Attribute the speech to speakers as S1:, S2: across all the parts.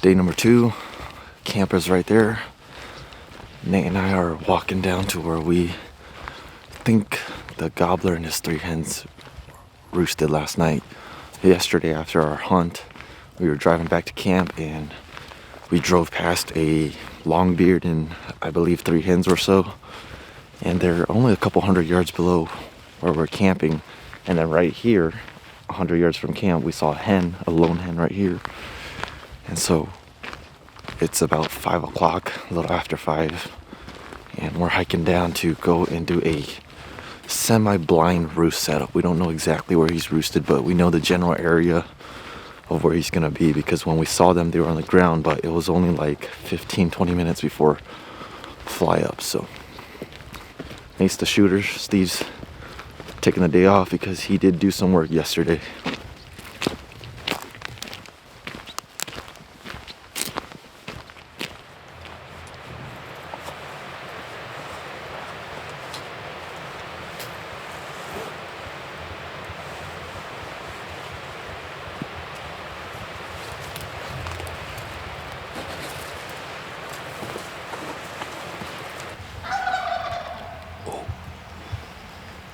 S1: Day number 2, campers right there. Nate and I are walking down to where we think the Gobbler and his 3 hens roosted last night. Yesterday after our hunt, we were driving back to camp and we drove past a longbeard and I believe 3 hens or so. And they're only a couple hundred yards below where we're camping. And then right here, 100 yards from camp, we saw a hen, a lone hen right here. And so it's about 5 o'clock, a little after 5. And we're hiking down to go and do a semi-blind roost setup. We don't know exactly where he's roosted, but we know the general area of where he's gonna be because when we saw them, they were on the ground, but it was only like 15-20 minutes before fly up. So Nate's the shooter. Steve's taking the day off because he did do some work yesterday.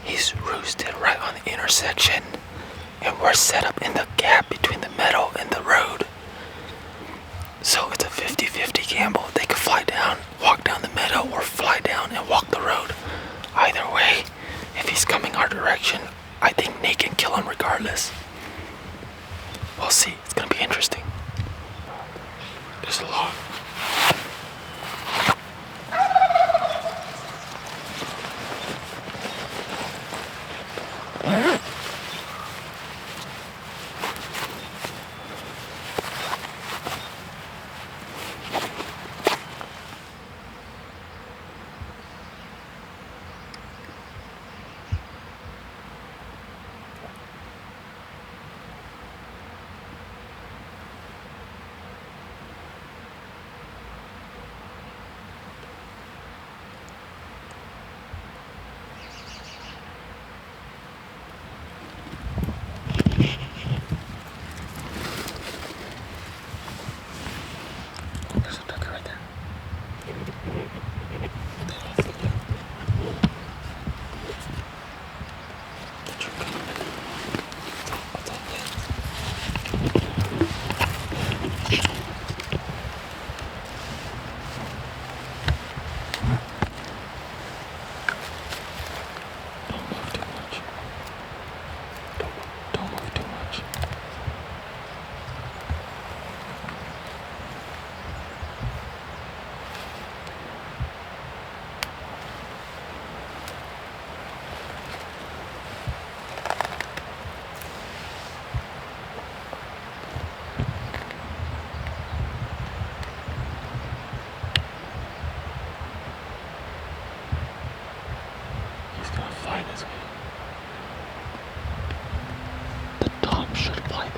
S2: He's roosted right on the intersection, and we're set up in the gap between the meadow and the road. So it's a 50-50 gamble. They could fly down, walk down the meadow, or fly down and walk the road. Either way, if he's coming our direction, I think Nate can kill him regardless. We'll see. It's gonna be interesting. There's a lot.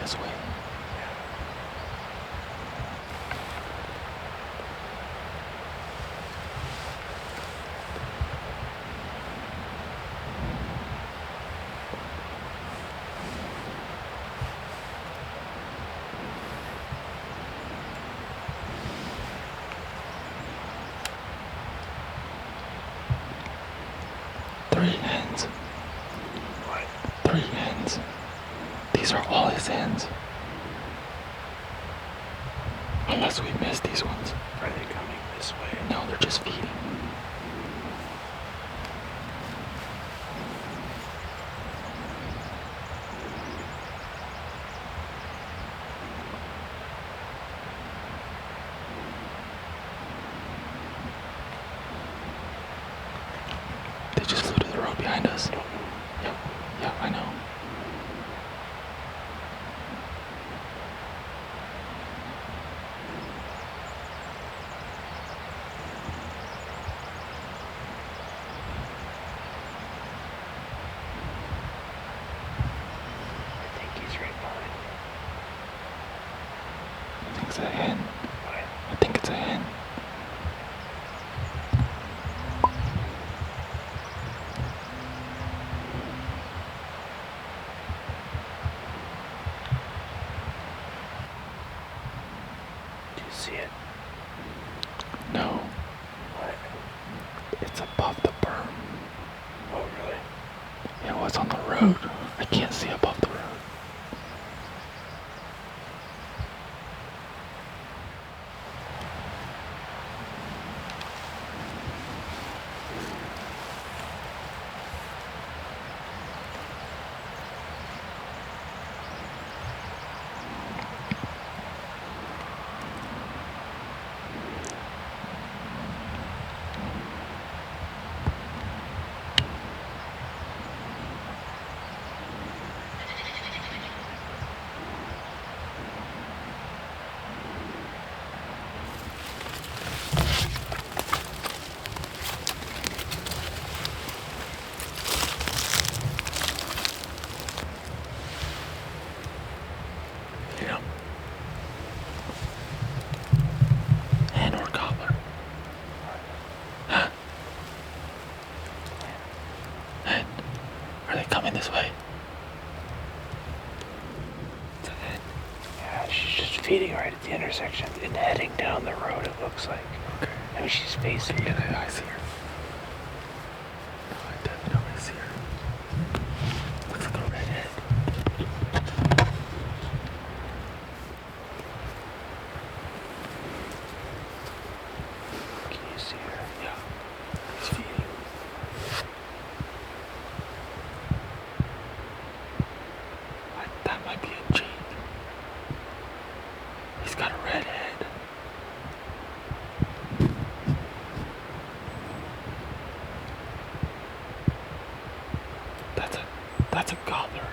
S2: This way. Three hens. What? 3 hens. These are all his hens. Unless we miss these ones.
S3: Are they coming this way?
S2: No, they're just feeding. They just flew to the road behind us. Yep, I know. It's a hen. I think it's a hen. It's above the berm.
S3: Oh, really?
S2: It was on the road. I can't see above the road. Yeah. And or Gobbler. Huh? And are they coming this way? It's a hen.
S3: Yeah, she's just feeding right at the intersection and heading down the road, it looks like.
S2: Okay.
S3: I mean, she's facing it.
S2: Yeah, I see her. No, I definitely see her. Looks like a redhead.
S3: Can you see her?
S2: Yeah. He's feeding. That might be a Jeep. He's got a red head. That's a Gobbler.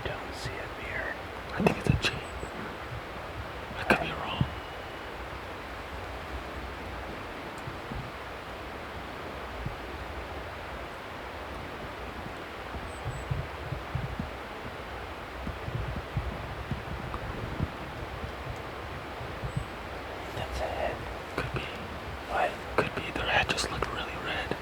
S3: You don't see a mirror.
S2: I think it's a Jeep. I could be wrong.
S3: That's a head.
S2: Could be.
S3: What?
S2: Could be. Their head just looked really red.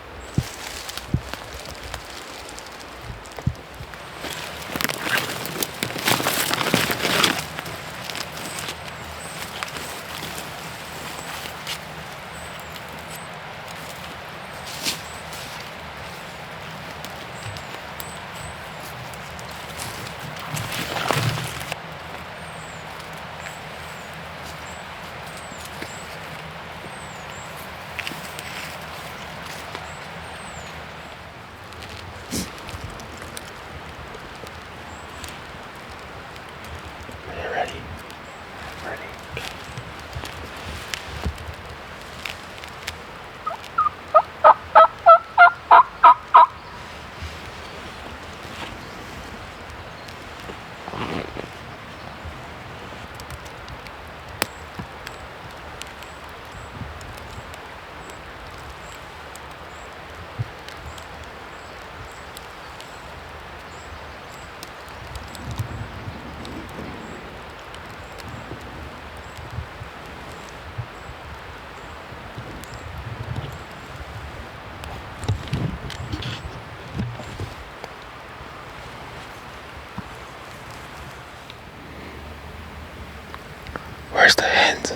S2: Are you ready?
S3: Ready?
S2: Where's the hens?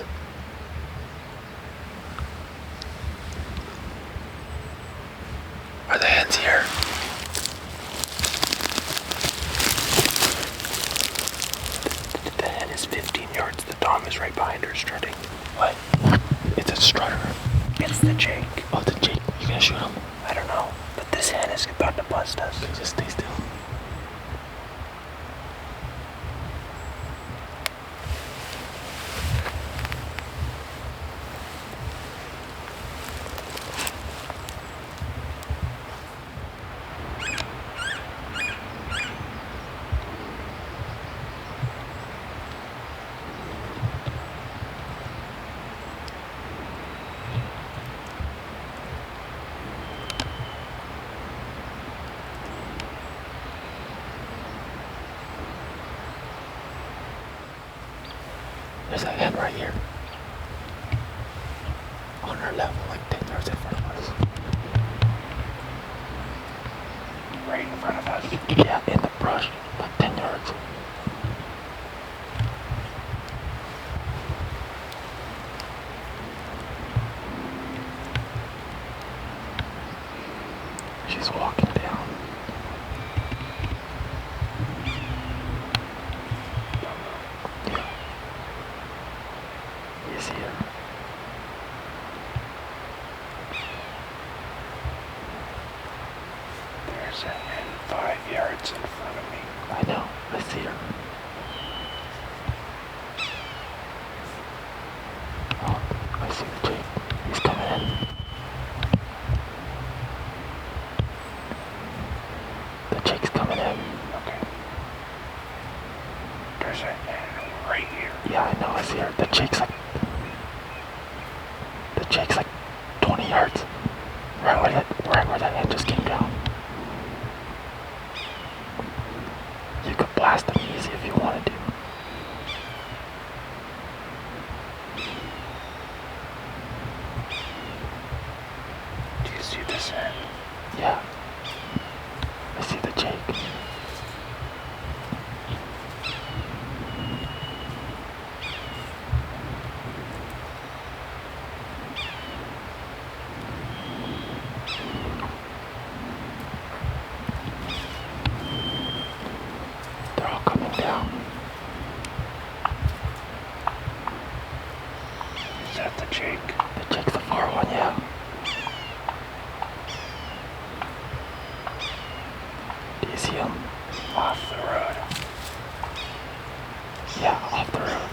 S2: Are the hens here?
S3: The hen is 15 yards. The dom is right behind her strutting.
S2: What? It's a strutter.
S3: It's the Jake.
S2: Oh, the Jeep. You gonna shoot him?
S3: I don't know, but this hen is about to bust us.
S2: Just stay still. There's a hen right here. On our level, like 10 yards in front of us.
S3: Right in front of us.
S2: Yeah, in the brush, like 10 yards.
S3: There's a hen right here.
S2: Yeah, I know, I see her. The Jake's like 20 yards. Right where that hen just came down. You could blast them easy if you wanted to.
S3: Do you see this hen?
S2: Yeah. I see the Jake. They're all coming down.
S3: Is that the Jake?
S2: The Jake's the far one, yeah. Do you see him?
S3: Off the road.
S2: Yeah, off the road.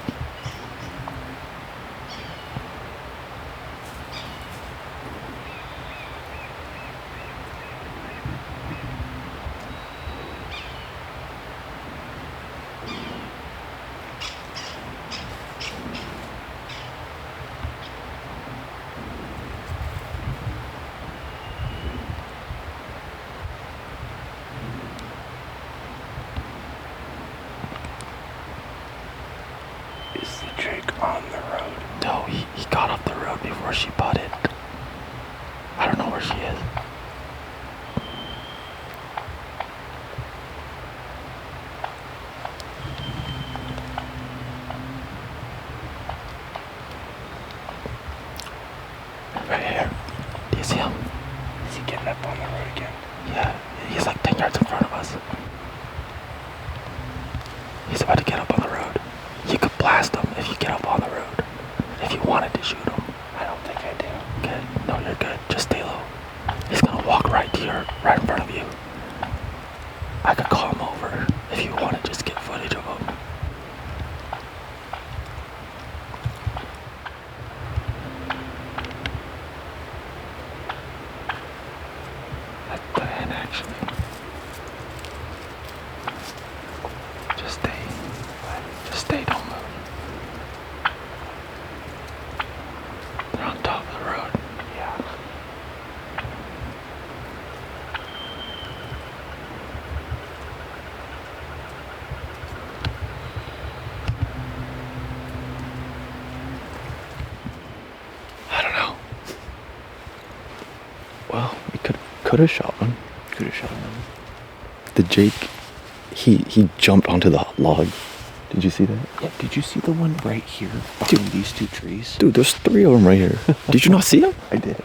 S3: Is the Jake on the road?
S2: No, he got off the road before she butted. I don't know where she is. Right here. Do you see him?
S3: Is he getting up on the road again?
S2: Yeah, he's like 10 yards in front of us. He's about to get up on the road. You could blast him if you get up on the road. If you wanted to shoot him.
S3: I don't think I do.
S2: Okay, no, you're good. Just stay low. He's gonna walk right in front of you. I could call him over if you want to just get footage of him. That's the hen, actually. Just stay, don't move. They're on top of the road.
S3: Yeah.
S1: I don't know. Well, we could have shot one.
S3: Could have shot him.
S1: The Jake, he jumped onto the log. Did you see that?
S3: Yeah, did you see the one right here behind these two trees?
S1: Dude, there's 3 of them right here. Did you not see them?
S3: I did.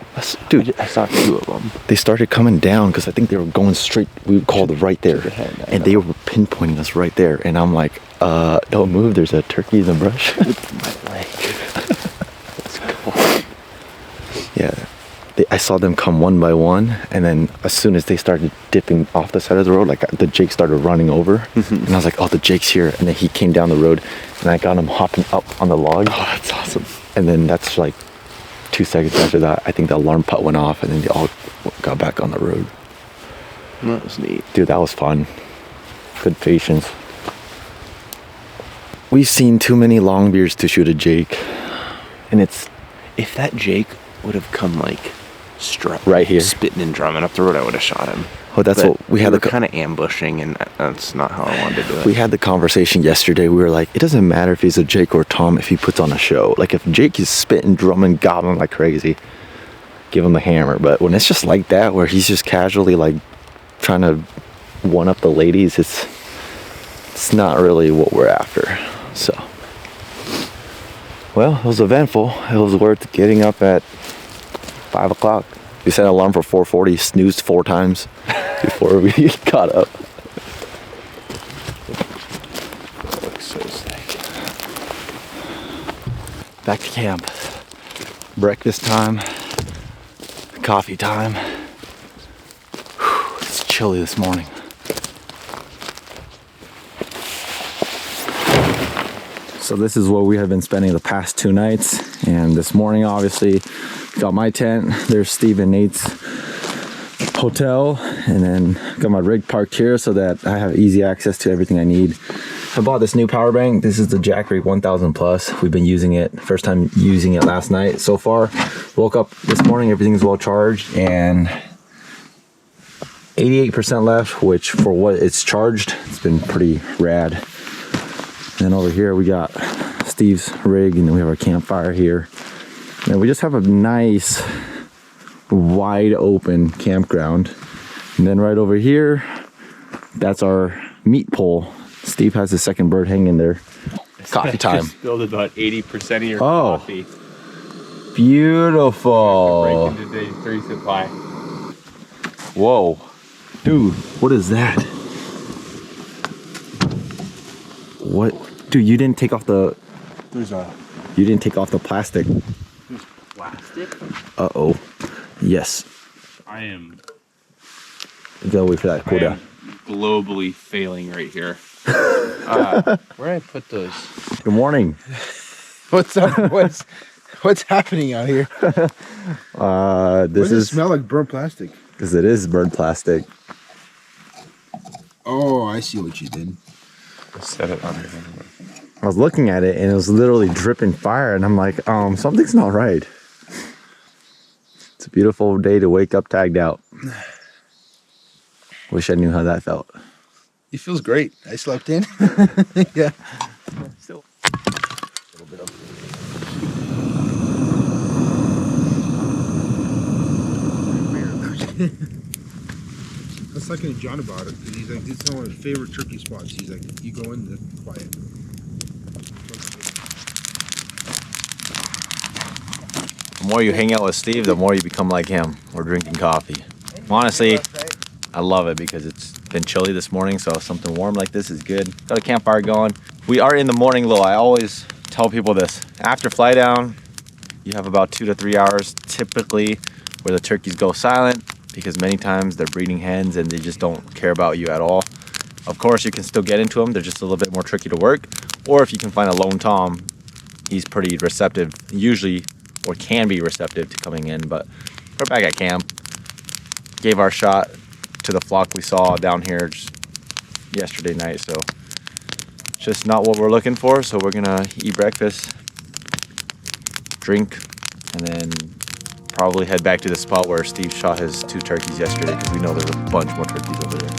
S1: Dude,
S3: I saw 2 of them.
S1: they started coming down because I think they were going straight. We called right there,
S3: the head, I
S1: and
S3: know.
S1: they were pinpointing us right there. And I'm like, don't move. There's a turkey in the brush.
S3: My leg. Let's go.
S1: Yeah, I saw them come one by one, and then as soon as they started dipping off the side of the road, like the Jake started running over, and I was like, oh, the Jake's here. And then he came down the road, and I got him hopping up on the log.
S3: Oh, that's awesome.
S1: And then that's like 2 seconds after that, I think the alarm putt went off, and then they all got back on the road.
S3: That was neat.
S1: Dude, that was fun. Good patience. We've seen too many longbeards to shoot a Jake.
S3: And if that Jake would have come like
S1: Right here.
S3: spitting and drumming up the road, I would have shot him.
S1: Oh, that's
S3: But
S1: what we had.
S3: were kind of ambushing, and that's not how I wanted to do it.
S1: We had the conversation yesterday. We were like, it doesn't matter if he's a Jake or Tom if he puts on a show. Like if Jake is spitting, drumming, gobbling like crazy, give him the hammer. But when it's just like that, where he's just casually like trying to one up the ladies, it's not really what we're after. So, well, it was eventful. It was worth getting up at 5 o'clock. We set an alarm for 4:40, snoozed 4 times before we got up.
S3: That looks so sick.
S1: Back to camp. Breakfast time. Coffee time. Whew, it's chilly this morning. So this is what we have been spending the past 2 nights. And this morning, obviously, got my tent. There's Steve and Nate's hotel. And then got my rig parked here so that I have easy access to everything I need. I bought this new power bank. This is the Jackery 1000 Plus. We've been using it. First time using it last night so far. Woke up this morning, everything's well charged, and 88% left, which for what it's charged, it's been pretty rad. And then over here we got Steve's rig, and then we have our campfire here. And we just have a nice wide open campground. And then right over here, that's our meat pole. Steve has his second bird hanging there. Coffee time.
S3: Just spilled about 80% of your coffee.
S1: Beautiful.
S3: Break into the three supply.
S1: Whoa. Dude, what is that? What? Dude, you didn't take off the... You didn't take off the plastic.
S3: There's plastic?
S1: Uh-oh. Yes.
S3: I am...
S1: You gotta wait for that to cool down.
S3: Globally failing right here. Where did I put those?
S1: Good morning.
S4: What's up? What's happening out here?
S1: This
S4: Why does it smell like burnt plastic?
S1: Because it is burnt plastic.
S4: Oh, I see what you did.
S3: Set it on.
S1: I was looking at it and it was literally dripping fire, and I'm like, something's not right. It's a beautiful day to wake up tagged out. Wish I knew how that felt.
S4: It feels great. I slept in. Yeah.
S1: Still a little bit of...
S4: I was talking to John about it, because he's like, this is one of his favorite turkey spots. He's like, you go in, it's quiet.
S1: The more you hang out with Steve, the more you become like him. We're drinking coffee. Honestly, I love it because it's been chilly this morning, so something warm like this is good. Got a campfire going. We are in the morning low. I always tell people this. After fly down, you have about 2 to 3 hours typically where the turkeys go silent, because many times they're breeding hens and they just don't care about you at all. Of course, you can still get into them. They're just a little bit more tricky to work. Or if you can find a lone tom, he's pretty receptive, usually, or can be receptive to coming in. But we're back at camp. Gave our shot to the flock we saw down here just yesterday night. So it's just not what we're looking for. So we're gonna eat breakfast, drink, and then probably head back to the spot where Steve shot his 2 turkeys yesterday, because we know there's a bunch more turkeys over there.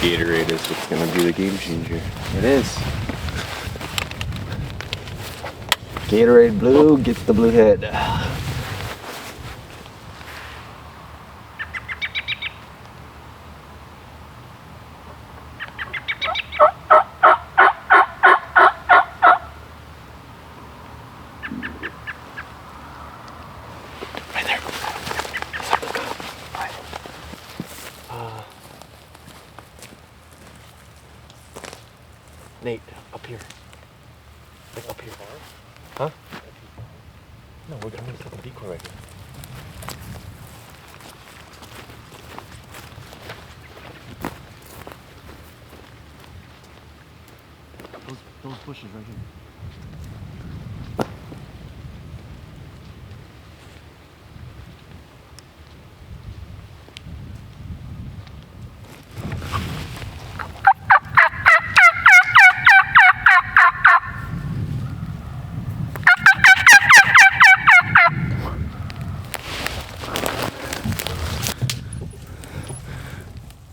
S3: Gatorade is what's gonna be the game changer.
S1: It is. Gatorade Blue gets the blue head.
S3: Right there.
S2: Nate, up here. Like up here. Huh? No, we're gonna set the decoy right here. Those bushes right here.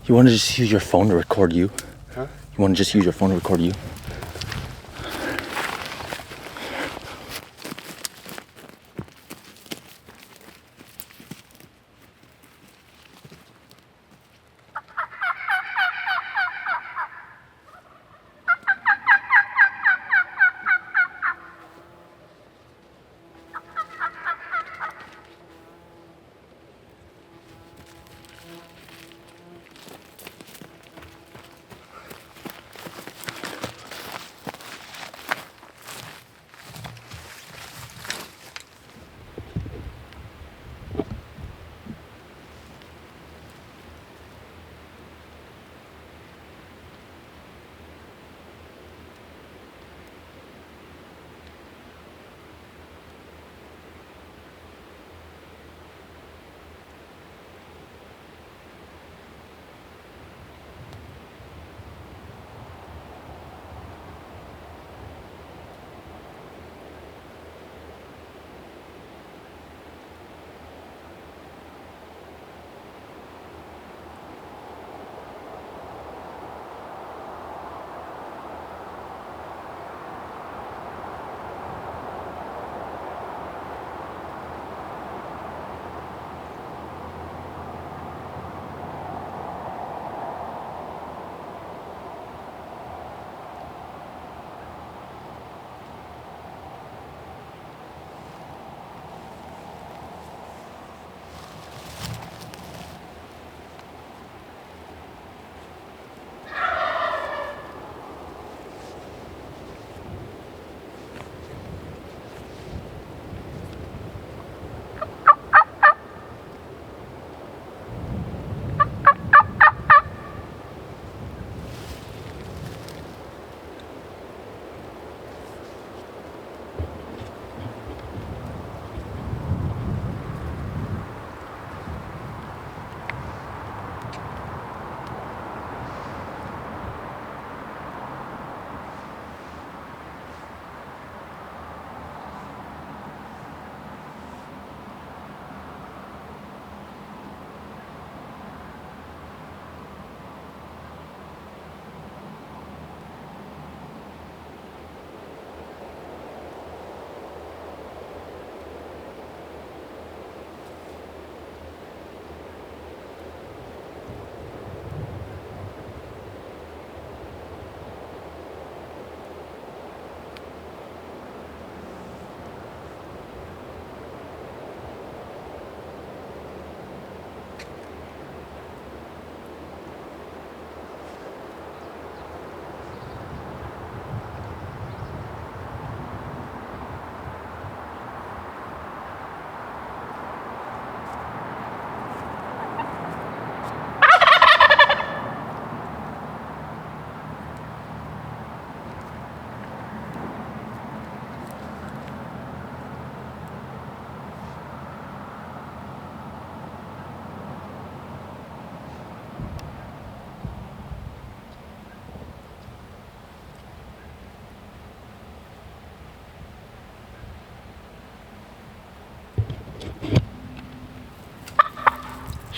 S1: You want to just use your phone to record you?
S4: Huh?
S1: You want to just use your phone to record you?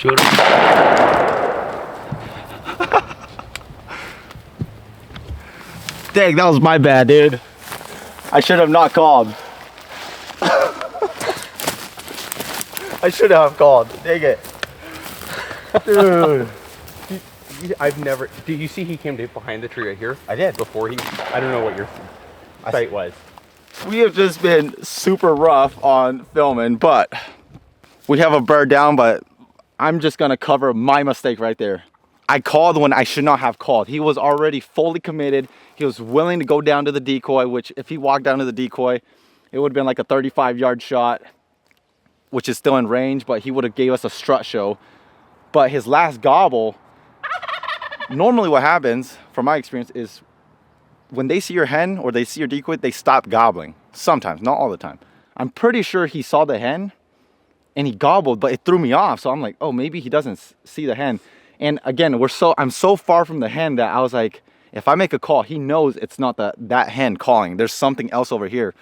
S3: Shoot him.
S5: Dang, that was my bad, dude. I should have not called. I should have called. Dang it. Dude.
S3: I've never. Did you see he came behind the tree right here?
S5: I did.
S3: Before he. I don't know what your sight was.
S5: We have just been super rough on filming, but we have a bird down, but I'm just gonna cover my mistake right there. I called when I should not have called. He was already fully committed. He was willing to go down to the decoy, which if he walked down to the decoy, it would have been like a 35-yard shot, which is still in range, but he would have gave us a strut show. But his last gobble, normally what happens, from my experience, is when they see your hen or they see your decoy, they stop gobbling. Sometimes, not all the time. I'm pretty sure he saw the hen and he gobbled, but it threw me off. So I'm like, oh, maybe he doesn't see the hen. And again, I'm so far from the hen that I was like, if I make a call, he knows it's not that hen calling. There's something else over here.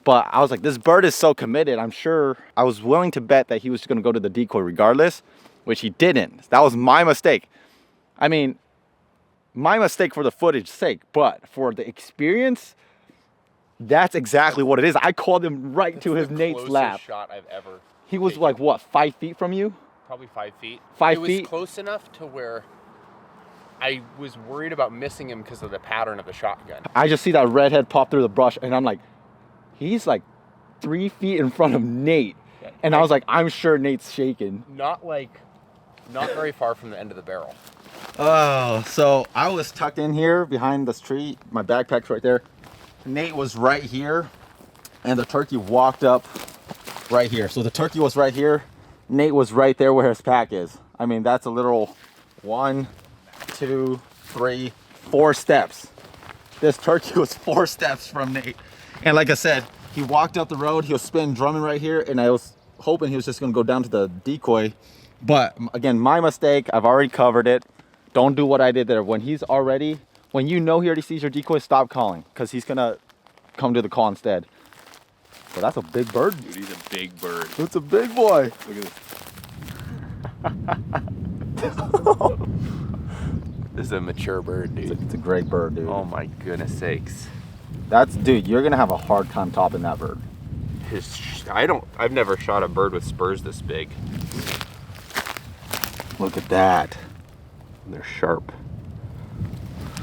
S5: But I was like, this bird is so committed. I'm sure I was willing to bet that he was going to go to the decoy regardless, which he didn't. That was my mistake. I mean, my mistake for the footage's sake, but for the experience, that's exactly what it is. I called him right to his Nate's lap.
S3: Shot I've ever.
S5: He was like, what, 5 feet from you?
S3: Probably 5 feet.
S5: 5
S3: feet? It was close enough to where I was worried about missing him because of the pattern of the shotgun.
S5: I just see that redhead pop through the brush, and I'm like, he's like 3 feet in front of Nate.
S3: Yeah.
S5: And I was like, I'm sure Nate's shaking.
S3: Not very far from the end of the barrel.
S5: Oh, so I was tucked in here behind this tree. My backpack's right there. Nate was right here, and the turkey walked up right here. So the turkey was right here. Nate was right there where his pack is. I mean, that's a literal 1, 2, 3, 4 steps. This turkey was 4 steps from Nate. And like I said, he walked up the road. He was spinning drumming right here, and I was hoping he was just gonna go down to the decoy. But again, my mistake. I've already covered it. Don't do what I did there. When you know he already sees your decoy, stop calling, because he's gonna come to the call instead. So that's a big bird.
S3: Dude, he's a big bird.
S5: It's a big boy.
S3: Look at this. This is a mature bird, dude.
S5: It's a great bird, dude.
S3: Oh my goodness sakes.
S5: Dude, you're gonna have a hard time topping that bird.
S3: I've never shot a bird with spurs this big.
S5: Look at that.
S3: They're sharp.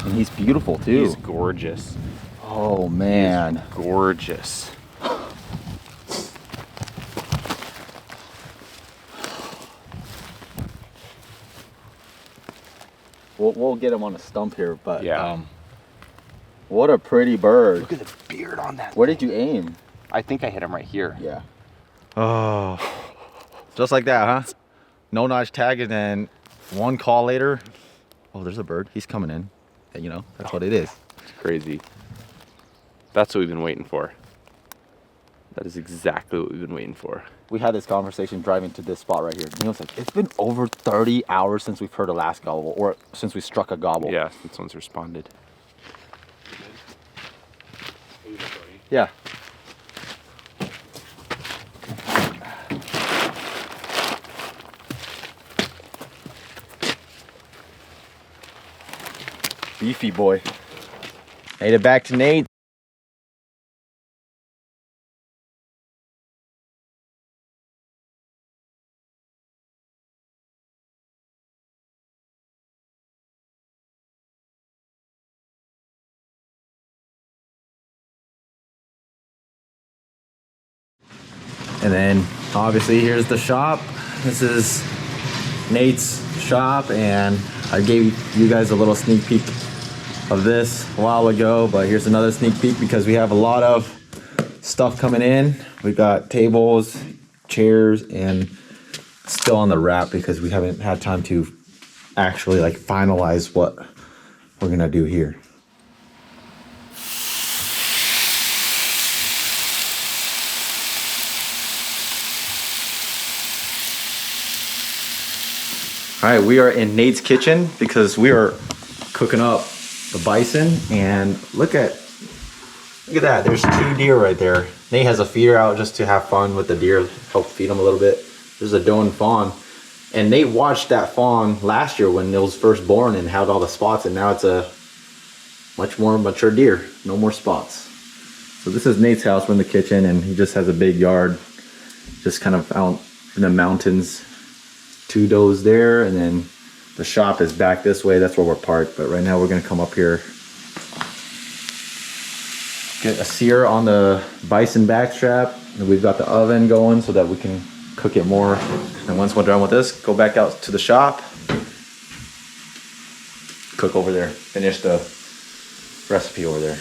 S5: And he's beautiful too.
S3: He's gorgeous.
S5: Oh man.
S3: He's gorgeous.
S5: We'll get him on a stump here, but
S3: yeah.
S5: What a pretty bird.
S3: Look at the beard on that.
S5: Where did you aim?
S3: I think I hit him right here.
S5: Yeah. Oh. Just like that, huh? No notch tag, and then one call later. Oh, there's a bird. He's coming in. And, you know, that's what it is.
S3: It's crazy. That's what we've been waiting for. That is exactly what we've been waiting for.
S5: We had this conversation driving to this spot right here. And he was like, it's been over 30 hours since we've heard a last gobble, or since we struck a gobble.
S3: Yeah, since one's responded.
S5: Yeah. Beefy boy. Made it back to Nate. And then obviously here's the shop. This is Nate's shop, and I gave you guys a little sneak peek of this a while ago, but here's another sneak peek because we have a lot of stuff coming in. We got tables, chairs, and still on the wrap because we haven't had time to actually like finalize what we're gonna do here. All right, we are in Nate's kitchen because we are cooking up the bison, and look at that. There's 2 deer right there. Nate has a feeder out just to have fun with the deer, help feed them a little bit. There's a doe and fawn, And Nate watched that fawn last year when it was first born and had all the spots, and now it's a much more mature deer, no more spots. So this is Nate's house. We're in the kitchen, and he just has a big yard, just kind of out in the mountains. 2 does there, and then the shop is back this way. That's where we're parked. But right now we're gonna come up here, get a sear on the bison backstrap, and we've got the oven going so that we can cook it more. And once we're done with this, go back out to the shop, cook over there, finish the recipe over there.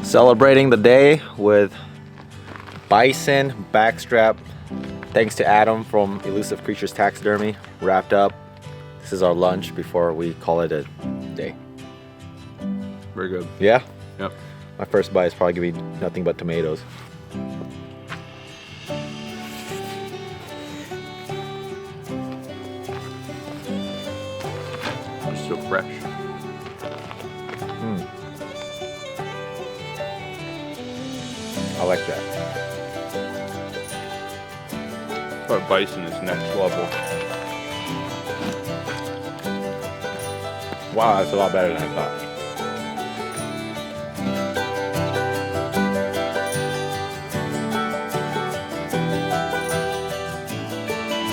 S5: Celebrating the day with bison backstrap, thanks to Adam from Elusive Creatures Taxidermy, wrapped up. This is our lunch before we call it a day.
S3: Very good.
S5: Yeah?
S3: Yep.
S5: My first bite is probably gonna be nothing but tomatoes.
S3: It's so fresh.
S5: I like that.
S3: But bison is next level.
S5: Wow, that's a lot better than I thought.